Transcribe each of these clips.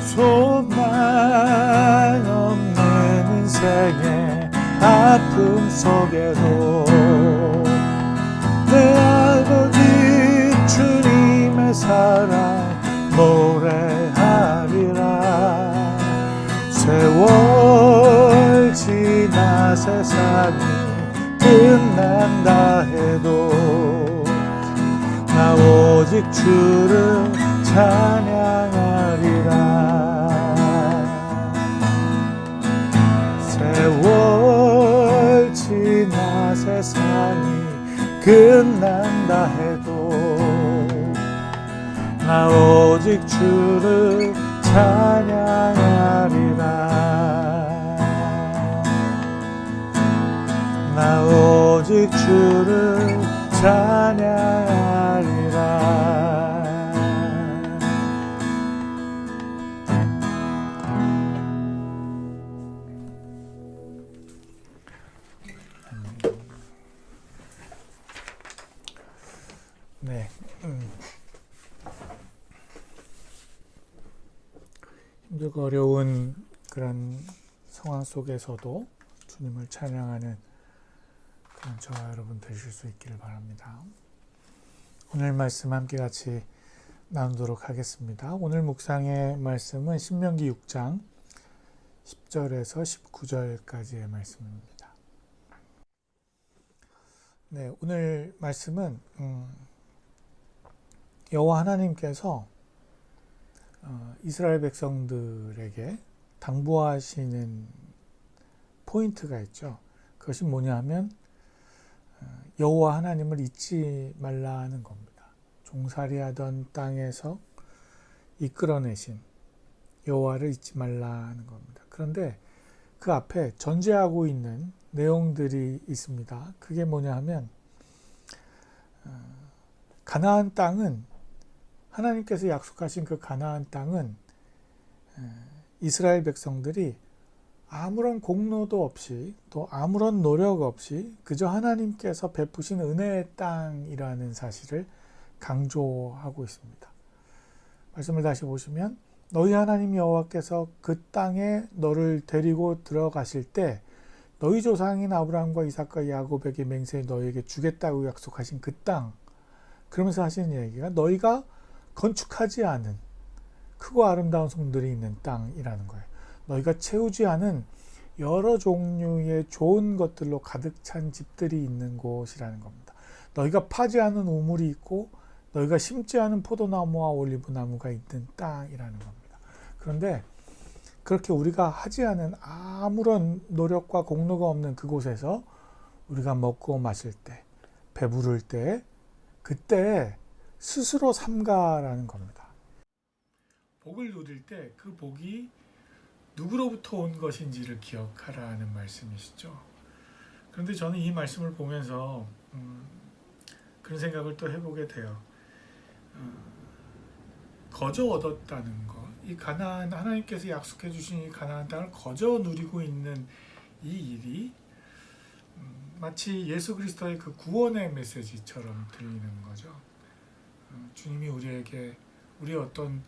소망 없는 인생의 아픔 속에도 내 아버지 주님의 사랑 노래하리라. 세월 지나 세상이 끝난다 해도 나 오직 주를 찬양하리라. 세월 지나 세상이 끝난다 해도 나 오직 주를 찬양하리라. 나 오직 주를 찬양하리라. 네. 힘들고 어려운 그런 상황 속에서도 주님을 찬양하는 그런 저와 여러분 되실 수 있기를 바랍니다. 오늘 말씀 함께 같이 나누도록 하겠습니다. 오늘 묵상의 말씀은 신명기 6장 10절에서 19절까지의 말씀입니다. 네, 오늘 말씀은 여호와 하나님께서 이스라엘 백성들에게 당부하시는 포인트가 있죠. 그것이 뭐냐 하면 여호와 하나님을 잊지 말라는 겁니다. 종살이하던 땅에서 이끌어내신 여호와를 잊지 말라는 겁니다. 그런데 그 앞에 전제하고 있는 내용들이 있습니다. 그게 뭐냐 하면 가나안 땅은 하나님께서 약속하신 그 가나안 땅은 이스라엘 백성들이 아무런 공로도 없이 또 아무런 노력 없이 그저 하나님께서 베푸신 은혜의 땅이라는 사실을 강조하고 있습니다. 말씀을 다시 보시면 너희 하나님 여호와께서 그 땅에 너를 데리고 들어가실 때 너희 조상인 아브라함과 이삭과 야곱에게 맹세히 너희에게 주겠다고 약속하신 그 땅, 그러면서 하시는 얘기가 너희가 건축하지 않은 크고 아름다운 성들이 있는 땅이라는 거예요. 너희가 채우지 않은 여러 종류의 좋은 것들로 가득 찬 집들이 있는 곳이라는 겁니다. 너희가 파지 않은 우물이 있고 너희가 심지 않은 포도나무와 올리브나무가 있는 땅이라는 겁니다. 그런데 그렇게 우리가 하지 않은 아무런 노력과 공로가 없는 그곳에서 우리가 먹고 마실 때, 배부를 때, 그때 스스로 삼가라는 겁니다. 복을 누릴 때 그 복이 누구로부터 온 것인지를 기억하라는 말씀이시죠. 그런데 저는 이 말씀을 보면서 그런 생각을 또 해보게 돼요. 거저 얻었다는 것, 이 가나안, 하나님께서 약속해 주신 이 가나안 땅을 거저 누리고 있는 이 일이 마치 예수 그리스도의 그 구원의 메시지처럼 들리는 거죠. 주님이 우리에게 우리의 어떤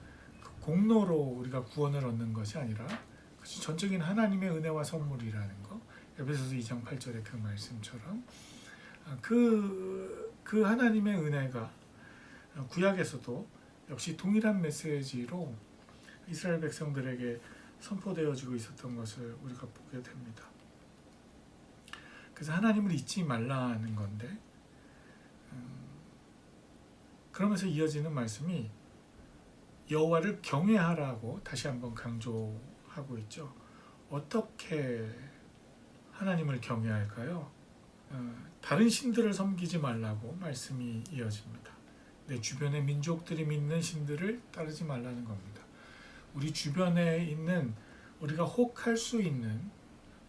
공로로 우리가 구원을 얻는 것이 아니라 그것이 전적인 하나님의 은혜와 선물이라는 거, 에베소서 2장 8절의 그 말씀처럼 그 하나님의 은혜가 구약에서도 역시 동일한 메시지로 이스라엘 백성들에게 선포되어지고 있었던 것을 우리가 보게 됩니다. 그래서 하나님을 잊지 말라는 건데, 그러면서 이어지는 말씀이 여호와를 경외하라고 다시 한번 강조하고 있죠. 어떻게 하나님을 경외할까요? 다른 신들을 섬기지 말라고 말씀이 이어집니다. 내 주변의 민족들이 믿는 신들을 따르지 말라는 겁니다. 우리 주변에 있는 우리가 혹할 수 있는,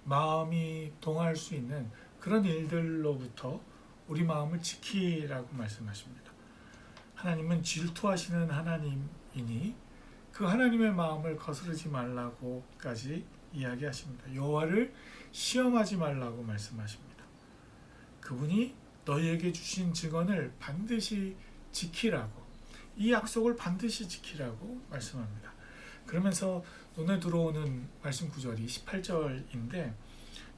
마음이 동할 수 있는 그런 일들로부터 우리 마음을 지키라고 말씀하십니다. 하나님은 질투하시는 하나님이니 그 하나님의 마음을 거스르지 말라고까지 이야기하십니다. 여호와를 시험하지 말라고 말씀하십니다. 그분이 너희에게 주신 증언을 반드시 지키라고, 이 약속을 반드시 지키라고 말씀합니다. 그러면서 눈에 들어오는 말씀 구절이 18절인데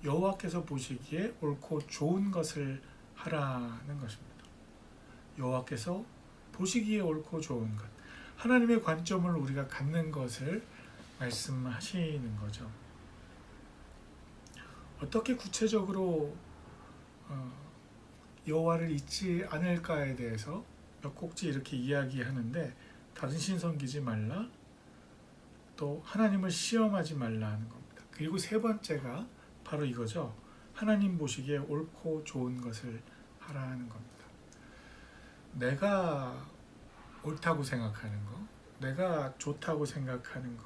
여호와께서 보시기에 옳고 좋은 것을 하라는 것입니다. 여호와께서 보시기에 옳고 좋은 것, 하나님의 관점을 우리가 갖는 것을 말씀하시는 거죠. 어떻게 구체적으로 여호와를 잊지 않을까에 대해서 몇 곡지 이렇게 이야기하는데, 다른 신 섬기지 말라, 또 하나님을 시험하지 말라는 겁니다. 그리고 세 번째가 바로 이거죠. 하나님 보시기에 옳고 좋은 것을 하라는 겁니다. 내가 옳다고 생각하는 거, 내가 좋다고 생각하는 거,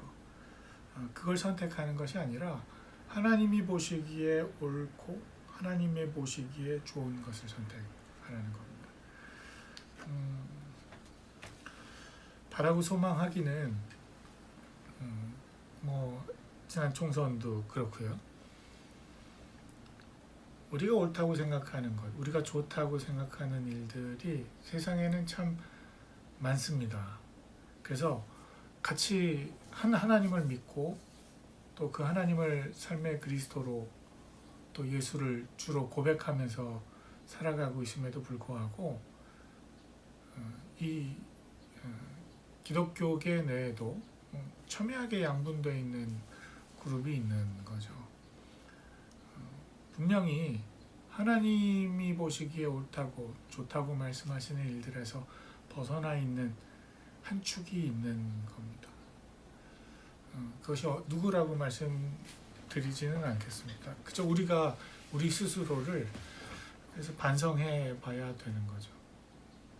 그걸 선택하는 것이 아니라 하나님이 보시기에 옳고 하나님의 보시기에 좋은 것을 선택하라는 겁니다. 바라고 소망하기는 지난 총선도 그렇고요. 우리가 옳다고 생각하는 것, 우리가 좋다고 생각하는 일들이 세상에는 참 많습니다. 그래서 같이 한 하나님을 믿고 또 그 하나님을 삶의 그리스도로 또 예수를 주로 고백하면서 살아가고 있음에도 불구하고 이 기독교계 내에도 첨예하게 양분되어 있는 그룹이 있는 거죠. 분명히 하나님이 보시기에 옳다고 좋다고 말씀하시는 일들에서 벗어나 있는 한 축이 있는 겁니다. 그것이 누구라고 말씀드리지는 않겠습니다. 그저 우리가 우리 스스로를 그래서 반성해 봐야 되는 거죠.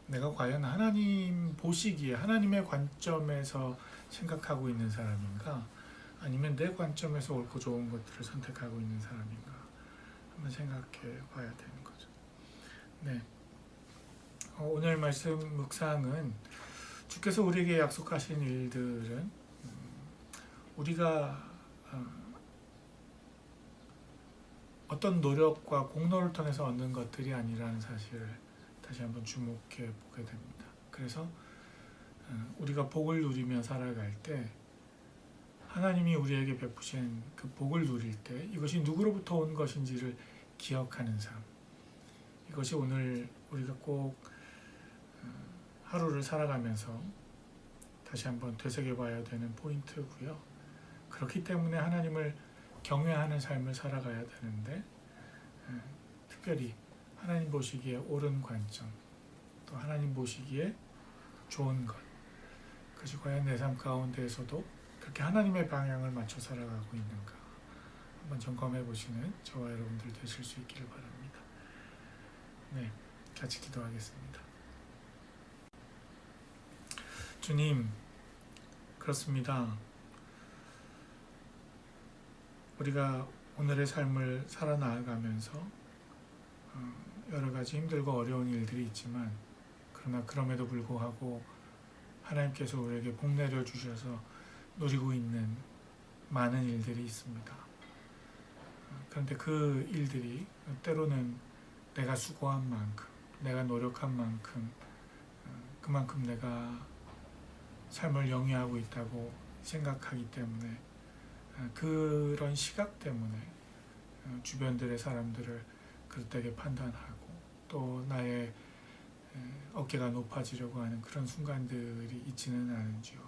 내가 과연 하나님 보시기에 하나님의 관점에서 생각하고 있는 사람인가, 아니면 내 관점에서 옳고 좋은 것들을 선택하고 있는 사람인가 한번 생각해 봐야 되는 거죠. 네. 오늘 말씀 묵상은 주께서 우리에게 약속하신 일들은 우리가 어떤 노력과 공로를 통해서 얻는 것들이 아니라는 사실을 다시 한번 주목해 보게 됩니다. 그래서 우리가 복을 누리며 살아갈 때 하나님이 우리에게 베푸신 그 복을 누릴 때 이것이 누구로부터 온 것인지를 기억하는 삶, 이것이 오늘 우리가 꼭 하루를 살아가면서 다시 한번 되새겨봐야 되는 포인트고요. 그렇기 때문에 하나님을 경외하는 삶을 살아가야 되는데, 특별히 하나님 보시기에 옳은 관점, 또 하나님 보시기에 좋은 것, 그것이 과연 내 삶 가운데에서도 그렇게 하나님의 방향을 맞춰 살아가고 있는가 한번 점검해 보시는 저와 여러분들 되실 수 있기를 바랍니다. 네, 같이 기도하겠습니다. 주님, 그렇습니다. 우리가 오늘의 삶을 살아나가면서 여러 가지 힘들고 어려운 일들이 있지만, 그러나 그럼에도 불구하고 하나님께서 우리에게 복 내려 주셔서 누리고 있는 많은 일들이 있습니다. 그런데 그 일들이 때로는 내가 수고한 만큼, 내가 노력한 만큼, 그만큼 내가 삶을 영위하고 있다고 생각하기 때문에, 그런 시각 때문에 주변들의 사람들을 그릇되게 판단하고 또 나의 어깨가 높아지려고 하는 그런 순간들이 있지는 않은지요.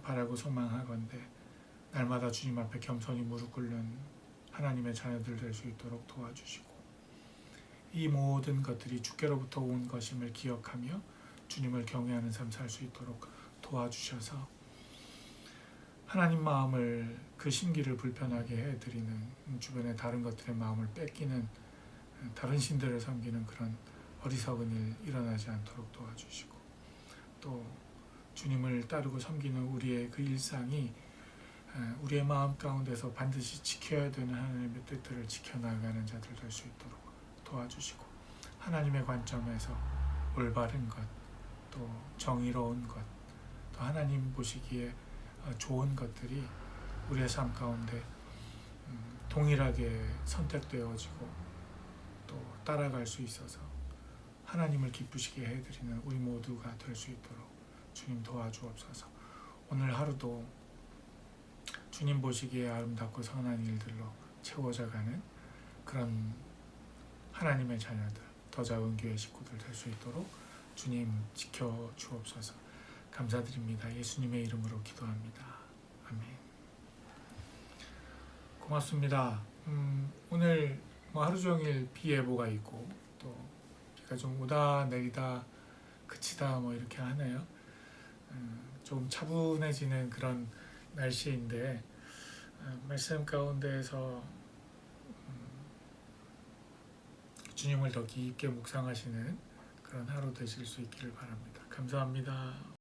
바라고 소망하건대 날마다 주님 앞에 겸손히 무릎 꿇는 하나님의 자녀들 될 수 있도록 도와주시고, 이 모든 것들이 주께로부터 온 것임을 기억하며 주님을 경외하는 삶 살 수 있도록 도와주셔서 하나님 마음을, 그 심기를 불편하게 해드리는, 주변의 다른 것들의 마음을 뺏기는, 다른 신들을 섬기는 그런 어리석은 일 일어나지 않도록 도와주시고, 또 주님을 따르고 섬기는 우리의 그 일상이 우리의 마음 가운데서 반드시 지켜야 되는 하나님의 뜻들을 지켜나가는 자들 될 수 있도록 도와주시고, 하나님의 관점에서 올바른 것, 또 정의로운 것, 또 하나님 보시기에 좋은 것들이 우리의 삶 가운데 동일하게 선택되어지고 또 따라갈 수 있어서 하나님을 기쁘시게 해드리는 우리 모두가 될 수 있도록 주님 도와주옵소서. 오늘 하루도 주님 보시기에 아름답고 선한 일들로 채워져 가는 그런 하나님의 자녀들, 더 작은 교회 식구들 될 수 있도록 주님 지켜 주옵소서. 감사드립니다. 예수님의 이름으로 기도합니다. 아멘. 고맙습니다. 오늘 하루 종일 비 예보가 있고 또 비가 좀 오다 내리다 그치다 이렇게 하네요. 좀 차분해지는 그런 날씨인데 말씀 가운데에서 주님을 더 깊게 묵상하시는 그런 하루 되실 수 있기를 바랍니다. 감사합니다.